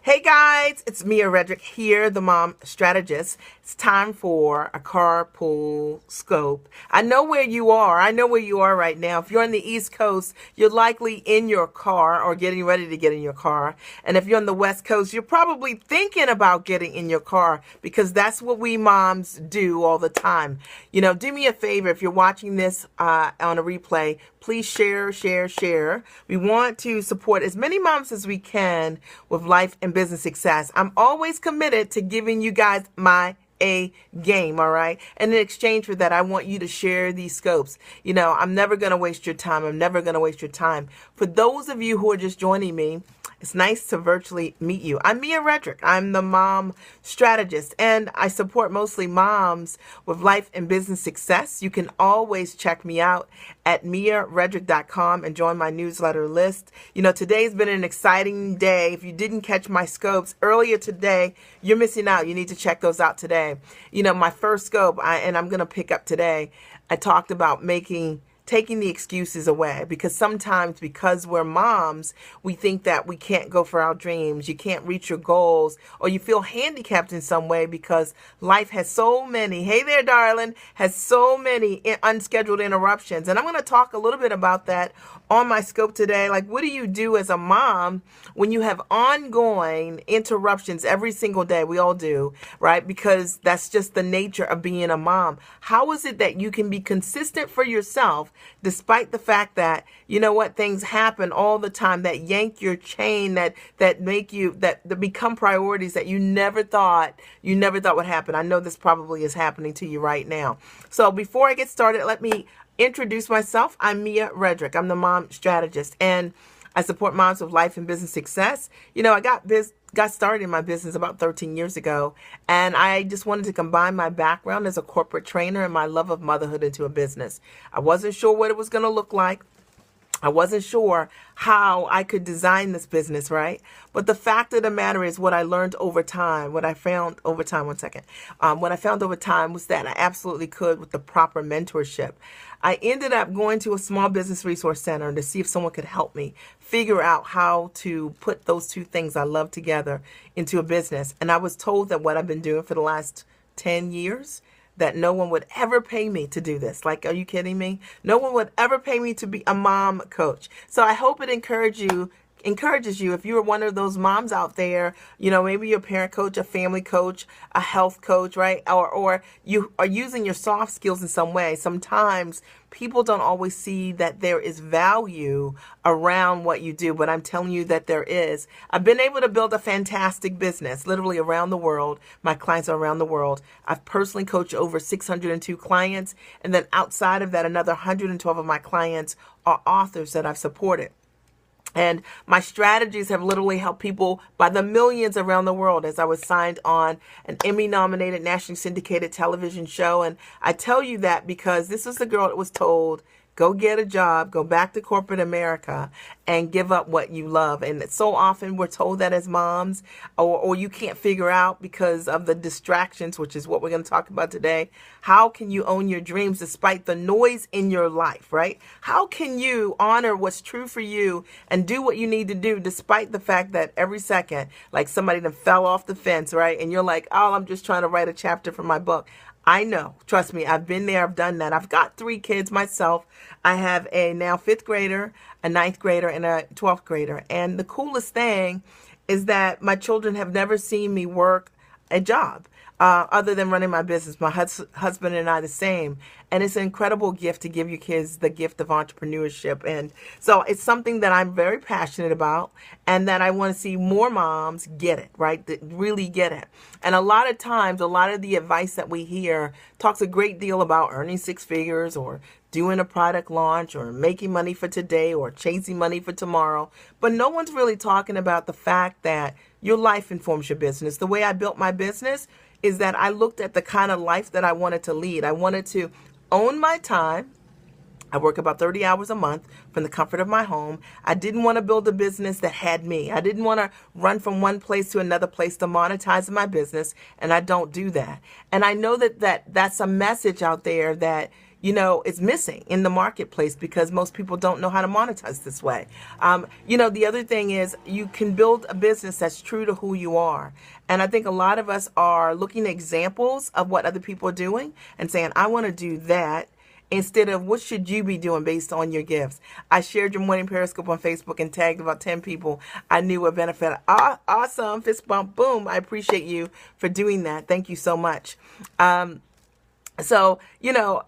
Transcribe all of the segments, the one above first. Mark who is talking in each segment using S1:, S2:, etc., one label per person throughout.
S1: Hey guys, it's Mia Redrick here, the mom strategist. It's time for a carpool scope. I know where you are. I know where you are right now. If you're on the East Coast, you're likely in your car or getting ready to get in your car. And if you're on the West Coast, you're probably thinking about getting in your car because that's what we moms do all the time. You know, do me a favor if you're watching this on a replay, please share. We want to support as many moms as we can with life and business success. I'm always committed to giving you guys my A game, all right? And in exchange for that, I want you to share these scopes. You know, I'm never going to waste your time. For those of you who are just joining me, it's nice to virtually meet you. I'm Mia Redrick. I'm the mom strategist, and I support mostly moms with life and business success. You can always check me out at miaredrick.com and join my newsletter list. You know, today's been an exciting day. If you didn't catch my scopes earlier today, you're missing out. You need to check those out today. You know, my first scope, and I'm going to pick up today, I talked about taking the excuses away, because sometimes because we're moms, we think that we can't go for our dreams, you can't reach your goals, or you feel handicapped in some way because life has so many, hey there darling, has so many unscheduled interruptions. And I'm going to talk a little bit about that on my scope today. Like, what do you do as a mom when you have ongoing interruptions every single day? We all do, right? Because that's just the nature of being a mom. How is it that you can be consistent for yourself despite the fact that, you know what, things happen all the time that yank your chain, that become priorities that you never thought would happen? I know this probably is happening to you right now. So before I get started, let me introduce myself. I'm Mia Redrick. I'm the mom strategist, and I support moms with life and business success. You know, I got started in my business about 13 years ago, and I just wanted to combine my background as a corporate trainer and my love of motherhood into a business. I wasn't sure what it was going to look like. I wasn't sure how I could design this business, right? But the fact of the matter is, what I learned over time, what I found over time was that I absolutely could with the proper mentorship. I ended up going to a small business resource center to see if someone could help me figure out how to put those two things I love together into a business. And I was told that what I've been doing for the last 10 years, that no one would ever pay me to do this. Like, are you kidding me? No one would ever pay me to be a mom coach. So I hope it encourages you if you're one of those moms out there, you know, maybe you're a parent coach, a family coach, a health coach, right? Or you are using your soft skills in some way. Sometimes people don't always see that there is value around what you do, but I'm telling you that there is. I've been able to build a fantastic business literally around the world. My clients are around the world. I've personally coached over 602 clients, and then outside of that, another 112 of my clients are authors that I've supported. And my strategies have literally helped people by the millions around the world, as I was signed on an Emmy-nominated, nationally syndicated television show. And I tell you that because this was the girl that was told, go get a job, go back to corporate America, and give up what you love. And so often we're told that as moms, or you can't figure out because of the distractions, which is what we're going to talk about today. How can you own your dreams despite the noise in your life, right? How can you honor what's true for you and do what you need to do despite the fact that every second, like somebody that fell off the fence, right? And you're like, oh, I'm just trying to write a chapter for my book. I know. Trust me. I've been there. I've done that. I've got 3 kids myself. I have a now 5th grader, a 9th grader, and a 12th grader. And the coolest thing is that my children have never seen me work a job other than running my business. My husband and I the same. And it's an incredible gift to give your kids the gift of entrepreneurship. And so it's something that I'm very passionate about, and that I want to see more moms get it, right? That really get it. And a lot of times, a lot of the advice that we hear talks a great deal about earning 6 figures, or doing a product launch, or making money for today, or chasing money for tomorrow. But no one's really talking about the fact that your life informs your business. The way I built my business is that I looked at the kind of life that I wanted to lead. I wanted to own my time. I work about 30 hours a month from the comfort of my home. I didn't want to build a business that had me. I didn't want to run from one place to another place to monetize my business, and I don't do that. And I know that that's a message out there that, is missing in the marketplace because most people don't know how to monetize this way. The other thing is you can build a business that's true to who you are. And I think a lot of us are looking at examples of what other people are doing and saying, I want to do that, instead of what should you be doing based on your gifts. I shared your morning Periscope on Facebook and tagged about 10 people I knew would benefit. Awesome. Fist bump. Boom. I appreciate you for doing that. Thank you so much. So,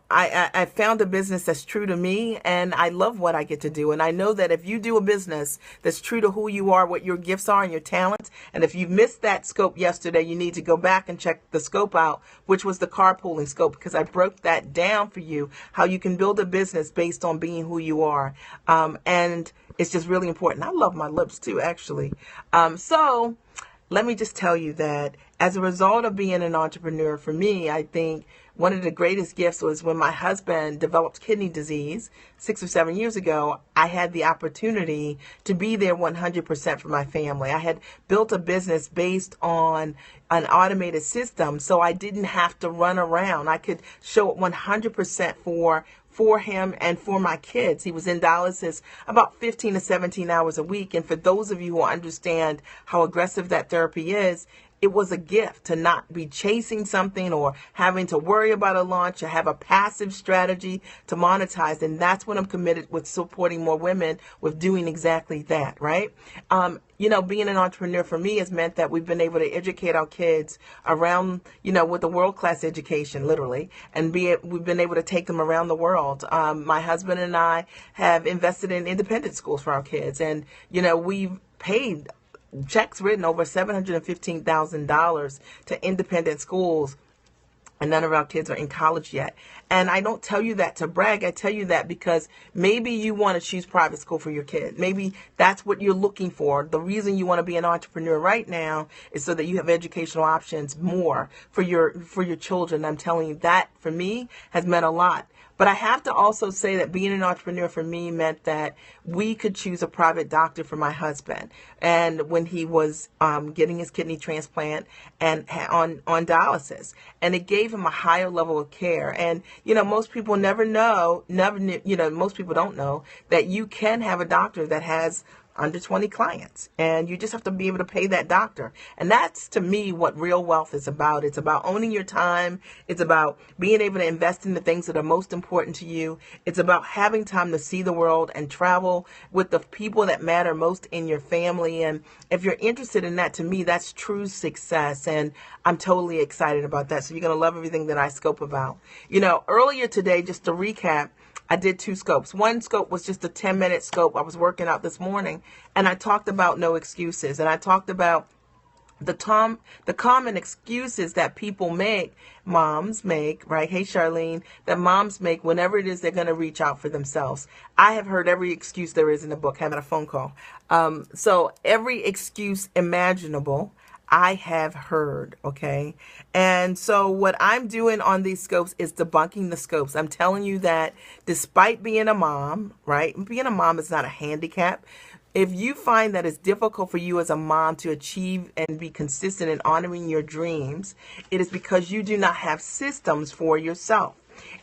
S1: I found a business that's true to me, and I love what I get to do. And I know that if you do a business that's true to who you are, what your gifts are and your talents, and if you missed that scope yesterday, you need to go back and check the scope out, which was the carpooling scope, because I broke that down for you, how you can build a business based on being who you are. And it's just really important. I love my lips too, actually. So let me just tell you that as a result of being an entrepreneur, for me, I think one of the greatest gifts was when my husband developed kidney disease 6 or 7 years ago. I had the opportunity to be there 100% for my family. I had built a business based on an automated system, so I didn't have to run around. I could show it 100% for him and for my kids. He was in dialysis about 15 to 17 hours a week. And for those of you who understand how aggressive that therapy is, it was a gift to not be chasing something or having to worry about a launch or have a passive strategy to monetize. And that's what I'm committed with, supporting more women with doing exactly that, right? Being an entrepreneur for me has meant that we've been able to educate our kids around, with a world-class education, literally, and we've been able to take them around the world. My husband and I have invested in independent schools for our kids, and, we've paid checks written over $715,000 to independent schools, and none of our kids are in college yet. And I don't tell you that to brag. I tell you that because maybe you want to choose private school for your kid. Maybe that's what you're looking for. The reason you want to be an entrepreneur right now is so that you have educational options more for your children. I'm telling you, that for me has meant a lot. But I have to also say that being an entrepreneur for me meant that we could choose a private doctor for my husband. And when he was getting his kidney transplant and on dialysis, and it gave him a higher level of care. And, most people most people don't know that you can have a doctor that has under 20 clients, and you just have to be able to pay that doctor. And that's, to me, what real wealth is about. It's about owning your time. It's about being able to invest in the things that are most important to you. It's about having time to see the world and travel with the people that matter most in your family. And if you're interested in that, to me, that's true success. And I'm totally excited about that. So you're going to love everything that I scope about. Earlier today, just to recap, I did 2 scopes. One scope was just a 10-minute scope. I was working out this morning, and I talked about no excuses. And I talked about the common excuses that people make, moms make, right? Hey, Charlene, that moms make whenever it is they're going to reach out for themselves. I have heard every excuse there is in the book, having a phone call. So every excuse imaginable, I have heard, okay? And so what I'm doing on these scopes is debunking the scopes. I'm telling you that despite being a mom, right? Being a mom is not a handicap. If you find that it's difficult for you as a mom to achieve and be consistent in honoring your dreams, it is because you do not have systems for yourself.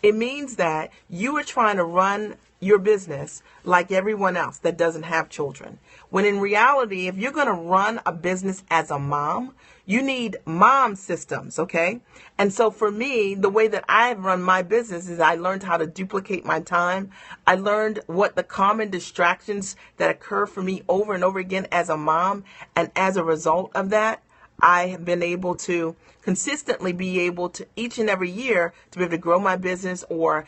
S1: It means that you are trying to run your business like everyone else that doesn't have children. When in reality, if you're going to run a business as a mom, you need mom systems, okay? And so for me, the way that I've run my business is I learned how to duplicate my time. I learned what the common distractions that occur for me over and over again as a mom. And as a result of that, I have been able to consistently be able to each and every year to be able to grow my business or,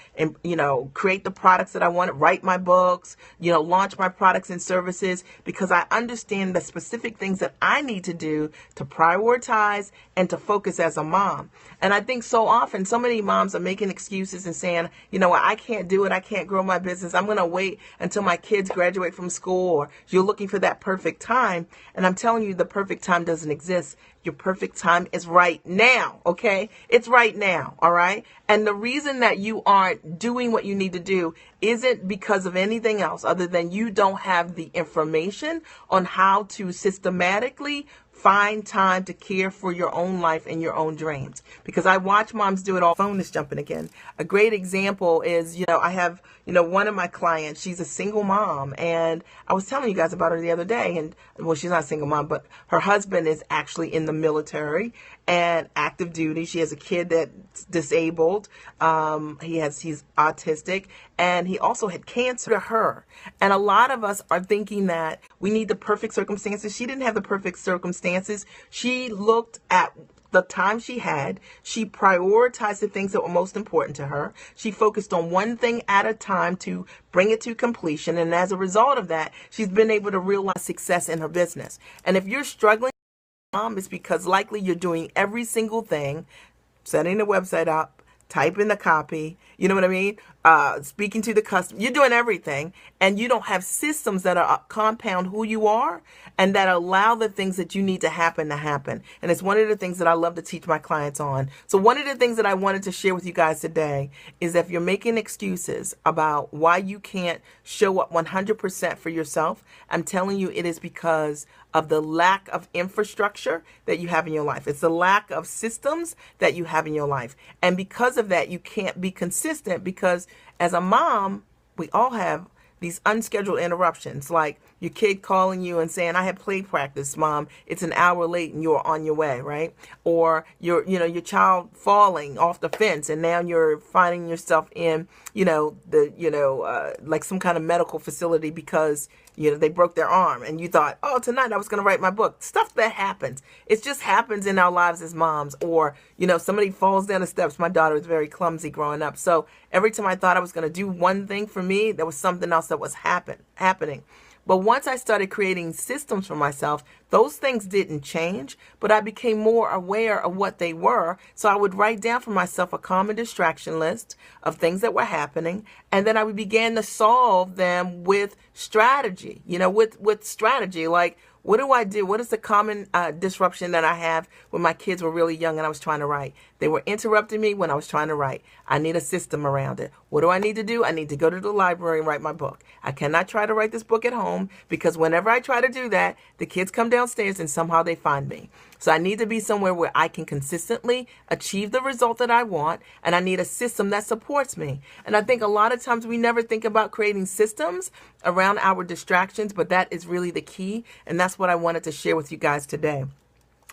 S1: create the products that I want, write my books, launch my products and services, because I understand the specific things that I need to do to prioritize and to focus as a mom. And I think so often, so many moms are making excuses and saying, I can't do it. I can't grow my business. I'm going to wait until my kids graduate from school, or you're looking for that perfect time. And I'm telling you, the perfect time doesn't exist. Your perfect time is right now, okay? It's right now, all right? And the reason that you aren't doing what you need to do isn't because of anything else other than you don't have the information on how to systematically find time to care for your own life and your own dreams. Because I watch moms do it all. Phone is jumping again. A great example is, I have, one of my clients, she's a single mom, and I was telling you guys about her the other day, and well, she's not a single mom, but her husband is actually in the military and active duty. She has a kid that's disabled. He's autistic, and he also had cancer to her. And a lot of us are thinking that we need the perfect circumstances. She didn't have the perfect circumstances. She looked at the time she had. She prioritized the things that were most important to her. She focused on one thing at a time to bring it to completion. And as a result of that, she's been able to realize success in her business. And if you're struggling, mom, it's because likely you're doing every single thing, setting the website up, typing the copy, you know what I mean? Speaking to the customer, you're doing everything, and you don't have systems that are compound who you are and that allow the things that you need to happen. And it's one of the things that I love to teach my clients on. So one of the things that I wanted to share with you guys today is that if you're making excuses about why you can't show up 100% for yourself, I'm telling you it is because of the lack of infrastructure that you have in your life. It's the lack of systems that you have in your life. And because of that, you can't be consistent, because as a mom, we all have these unscheduled interruptions, like your kid calling you and saying, I had play practice, mom, it's an hour late and you're on your way, right? Or your child falling off the fence and now you're finding yourself in, like some kind of medical facility because, they broke their arm and you thought, oh, tonight I was going to write my book. Stuff that happens. It just happens in our lives as moms. Or, somebody falls down the steps. My daughter was very clumsy growing up. So every time I thought I was going to do one thing for me, there was something else that was happening. But once I started creating systems for myself, those things didn't change, but I became more aware of what they were. So I would write down for myself a common distraction list of things that were happening, and then I would begin to solve them with strategy, with strategy. Like, what do I do? What is the common disruption that I have when my kids were really young and I was trying to write? They were interrupting me when I was trying to write. I need a system around it. What do I need to do? I need to go to the library and write my book. I cannot try to write this book at home, because whenever I try to do that, the kids come downstairs and somehow they find me. So I need to be somewhere where I can consistently achieve the result that I want, and I need a system that supports me. And I think a lot of times we never think about creating systems around our distractions, but that is really the key, and that's what I wanted to share with you guys today.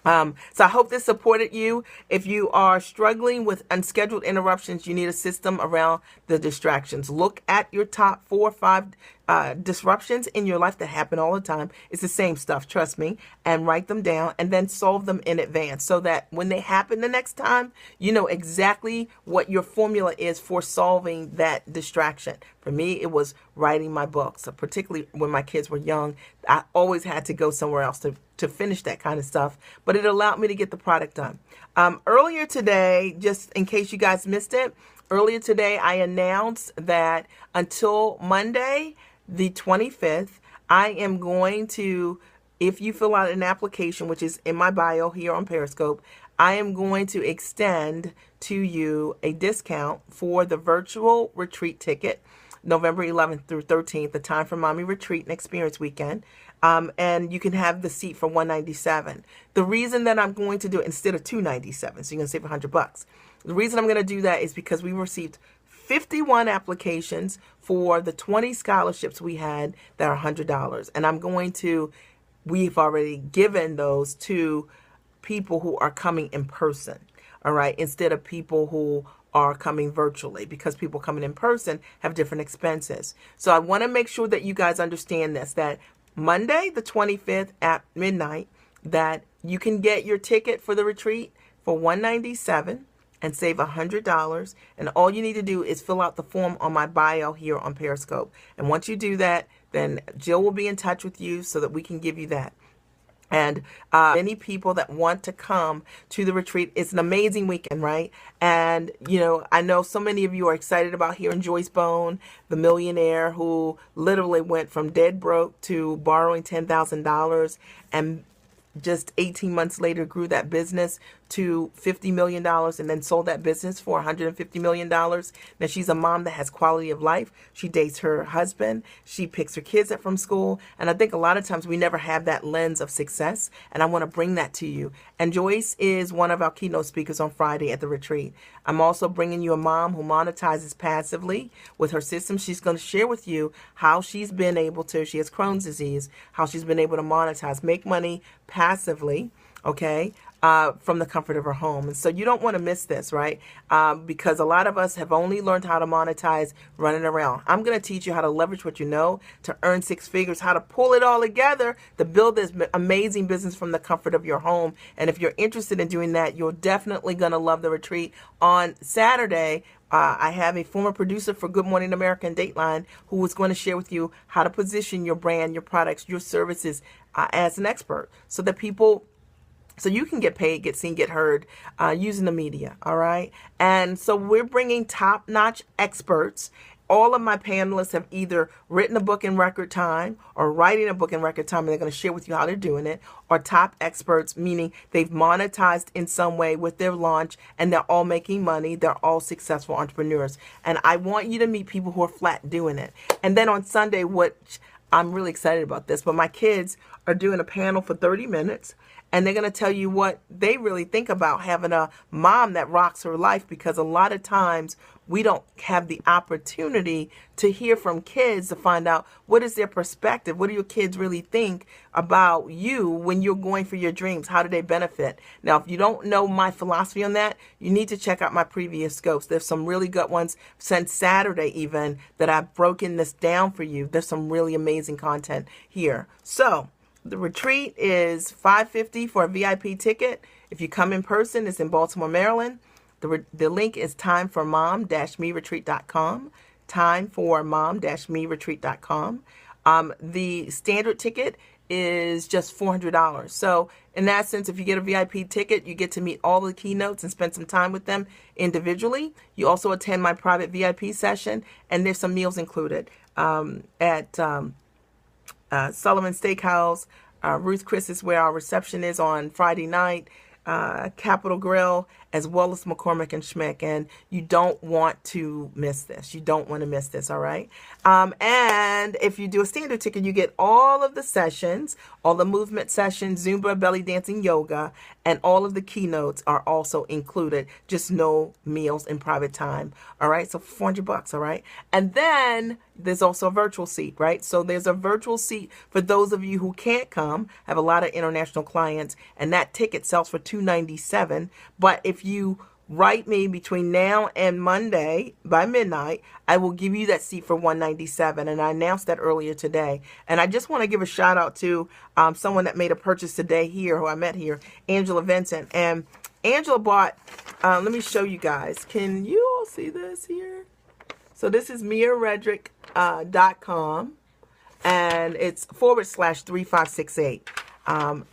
S1: So I hope this supported you. If you are struggling with unscheduled interruptions, you need a system around the distractions. Look at your top 4 or 5 disruptions in your life that happen all the time. It's the same stuff, trust me, and write them down and then solve them in advance so that when they happen the next time, you know exactly what your formula is for solving that distraction. For me, it was writing my book. So particularly when my kids were young, I always had to go somewhere else to finish that kind of stuff, but it allowed me to get the product done. Earlier today, just in case you guys missed it, earlier today I announced that until Monday, the 25th, I am going to, if you fill out an application, which is in my bio here on Periscope, I am going to extend to you a discount for the virtual retreat ticket, November 11th through 13th, the Time for Mommy Retreat and Experience Weekend. And you can have the seat for $197. The reason that I'm going to do it instead of $297, so you're going to save $100. The reason I'm going to do that is because we received 51 applications for the 20 scholarships we had that are $100. And we've already given those to people who are coming in person, all right, instead of people who are coming virtually, because people coming in person have different expenses. So I want to make sure that you guys understand this, that Monday, the 25th at midnight, that you can get your ticket for the retreat for $197 and save $100. And all you need to do is fill out the form on my bio here on Periscope. And once you do that, then Jill will be in touch with you so that we can give you that. And many people that want to come to the retreat. It's an amazing weekend, right? And, I know so many of you are excited about hearing Joyce Bone, the millionaire who literally went from dead broke to borrowing $10,000 and just 18 months later grew that business to $50 million and then sold that business for $150 million. Now she's a mom that has quality of life. She dates her husband. She picks her kids up from school. And I think a lot of times we never have that lens of success. And I want to bring that to you. And Joyce is one of our keynote speakers on Friday at the retreat. I'm also bringing you a mom who monetizes passively with her system. She's going to share with you how she's been able to, she has Crohn's disease, how she's been able to monetize, make money passively, okay, from the comfort of her home. And so you don't want to miss this, right? Because a lot of us have only learned how to monetize running around. I'm going to teach you how to leverage what you know to earn six figures, how to pull it all together to build this amazing business from the comfort of your home. And if you're interested in doing that, you're definitely going to love the retreat. On Saturday, I have a former producer for Good Morning America and Dateline who is going to share with you how to position your brand, your products, your services as an expert so that so you can get paid, get seen, get heard using the media, all right? And so we're bringing top-notch experts. All of my panelists have either written a book in record time or writing a book in record time, and they're going to share with you how they're doing it, or top experts, meaning they've monetized in some way with their launch, and they're all making money. They're all successful entrepreneurs. And I want you to meet people who are flat doing it. And then on Sunday, which I'm really excited about this, but my kids are doing a panel for 30 minutes. And they're going to tell you what they really think about having a mom that rocks her life, because a lot of times we don't have the opportunity to hear from kids to find out what is their perspective. What do your kids really think about you when you're going for your dreams? How do they benefit? Now, if you don't know my philosophy on that, you need to check out my previous scopes. There's some really good ones since Saturday even that I've broken this down for you. There's some really amazing content here. So the retreat is $550 for a VIP ticket. If you come in person, it's in Baltimore, Maryland. The link is timeformom-meretreat.com. Timeformom-meretreat.com. The standard ticket is just $400. So in that sense, if you get a VIP ticket, you get to meet all the keynotes and spend some time with them individually. You also attend my private VIP session, and there's some meals included at Sullivan Steakhouse. Ruth Chris is where our reception is on Friday night. Capitol Grill, as well as McCormick and Schmick. And you don't want to miss this. You don't want to miss this, all right? And if you do a standard ticket, you get all of the sessions, all the movement sessions, Zumba, belly dancing, yoga, and all of the keynotes are also included. Just no meals in private time, all right? So $400, all right? And then there's also a virtual seat, right? So there's a virtual seat for those of you who can't come. I have a lot of international clients, and that ticket sells for $297. But if you write me between now and Monday by midnight, I will give you that seat for $197. And I announced that earlier today. And I just want to give a shout out to someone that made a purchase today here, who I met here, Angela Vincent. And Angela bought, let me show you guys. Can you all see this here? So this is MiaRedrick.com, and it's /3568.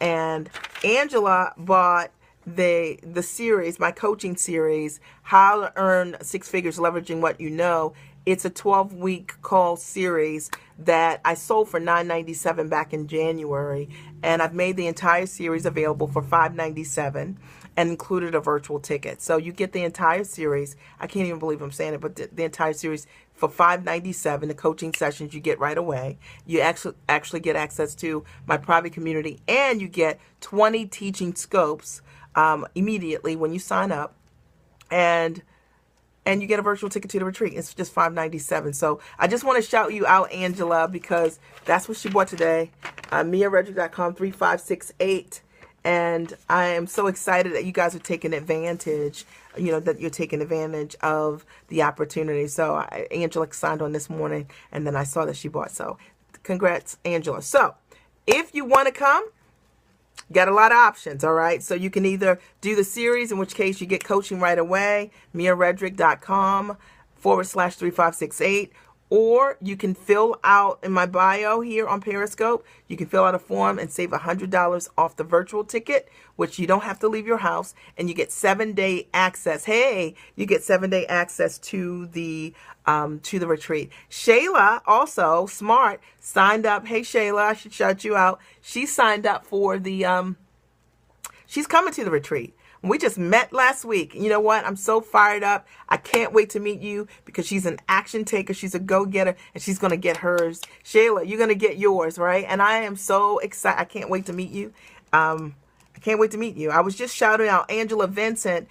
S1: And Angela bought the series, my coaching series, How to Earn Six Figures Leveraging What You Know. It's a 12-week call series that I sold for $997 back in January, and I've made the entire series available for $597 and included a virtual ticket. So you get the entire series. I can't even believe I'm saying it, but the entire series for $597. The coaching sessions you get right away. You actually get access to my private community, and you get 20 teaching scopes immediately when you sign up, and you get a virtual ticket to the retreat. It's just $597. So I just want to shout you out, Angela, because that's what she bought today. MiaRedrick.com 3568. And I am so excited that you guys are taking advantage, that you're taking advantage of the opportunity. So Angela signed on this morning, and then I saw that she bought. So congrats, Angela. So if you want to come, you got a lot of options, all right? So you can either do the series, in which case you get coaching right away, MiaRedrick.com /3568. Or you can fill out in my bio here on Periscope, you can fill out a form and save $100 off the virtual ticket, which you don't have to leave your house, and you get 7-day access. Hey, you get 7-day access to the retreat. Shayla, also smart, signed up. Hey, Shayla, I should shout you out. She signed up for the She's coming to the retreat. We just met last week. You know what? I'm so fired up. I can't wait to meet you because she's an action taker. She's a go-getter, and she's going to get hers. Shayla, you're going to get yours, right? And I am so excited. I can't wait to meet you. I can't wait to meet you. I was just shouting out Angela Vincent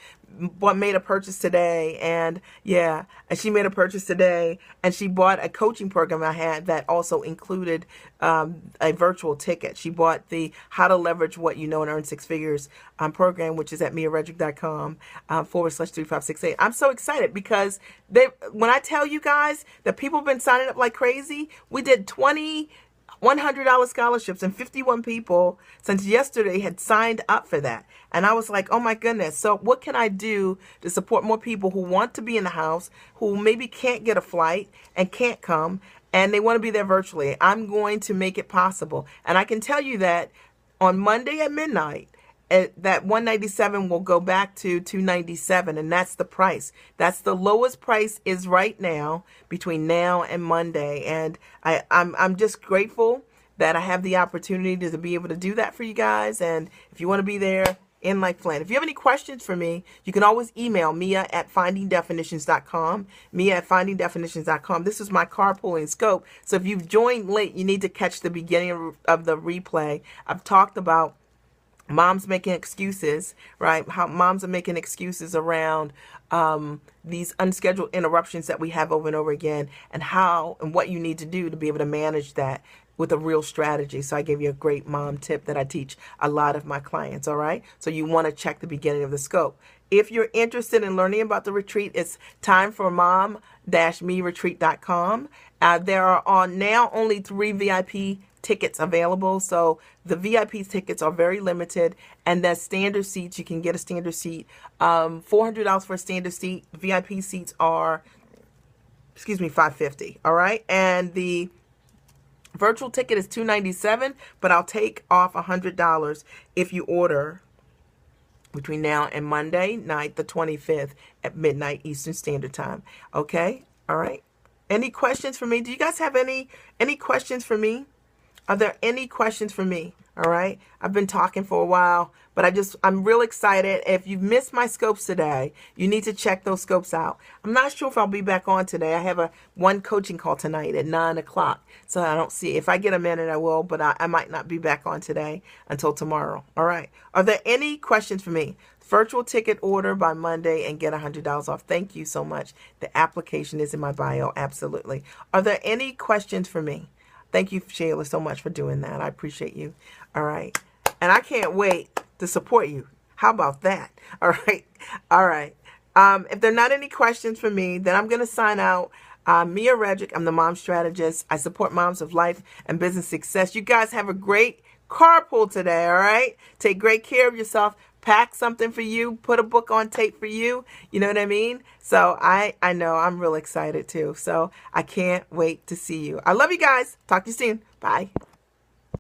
S1: made a purchase today, and yeah, and she made a purchase today, and she bought a coaching program I had that also included a virtual ticket. She bought the How to Leverage What You Know and Earn Six Figures program, which is at miaredrick.com /3568. I'm so excited because when I tell you guys that people have been signing up like crazy, we did 20 $100 scholarships, and 51 people since yesterday had signed up for that. And I was like, oh my goodness. So what can I do to support more people who want to be in the house, who maybe can't get a flight and can't come, and they want to be there virtually? I'm going to make it possible. And I can tell you that on Monday at midnight, that 197 will go back to 297, and that's the price. That's the lowest price is right now between now and Monday, and I'm just grateful that I have the opportunity to be able to do that for you guys. And if you want to be there, in like Flynn. If you have any questions for me, you can always email mia@findingdefinitions.com. mia@findingdefinitions.com. This is my carpooling scope. So if you've joined late, you need to catch the beginning of the replay. I've talked about moms making excuses, right? How moms are making excuses around these unscheduled interruptions that we have over and over again, and how and what you need to do to be able to manage that with a real strategy. So I gave you a great mom tip that I teach a lot of my clients, all right? So you want to check the beginning of the scope. If you're interested in learning about the retreat, it's time for mom-me-retreat.com. There are now only 3 VIP tickets available, so the VIP tickets are very limited, and the standard seats, you can get a standard seat, $400 for a standard seat. VIP seats are, $550, all right? And the virtual ticket is $297, but I'll take off $100 if you order between now and Monday night, the 25th at midnight Eastern Standard Time. Okay? All right. Any questions for me? Do you guys have any questions for me? Are there any questions for me? All right. I've been talking for a while, but I'm real excited. If you've missed my scopes today, you need to check those scopes out. I'm not sure if I'll be back on today. I have one coaching call tonight at 9 o'clock. So I don't see, if I get a minute, I will, but I might not be back on today until tomorrow. All right. Are there any questions for me? Virtual ticket order by Monday and get $100 off. Thank you so much. The application is in my bio. Absolutely. Are there any questions for me? Thank you, Shayla, so much for doing that. I appreciate you. All right. And I can't wait to support you. How about that? All right. All right. If there are not any questions for me, then I'm going to sign out. Mia Redrick. I'm the mom strategist. I support moms of life and business success. You guys have a great carpool today. All right. Take great care of yourself. Pack something for you. Put a book on tape for you. You know what I mean? So I know I'm real excited too. So I can't wait to see you. I love you guys. Talk to you soon. Bye.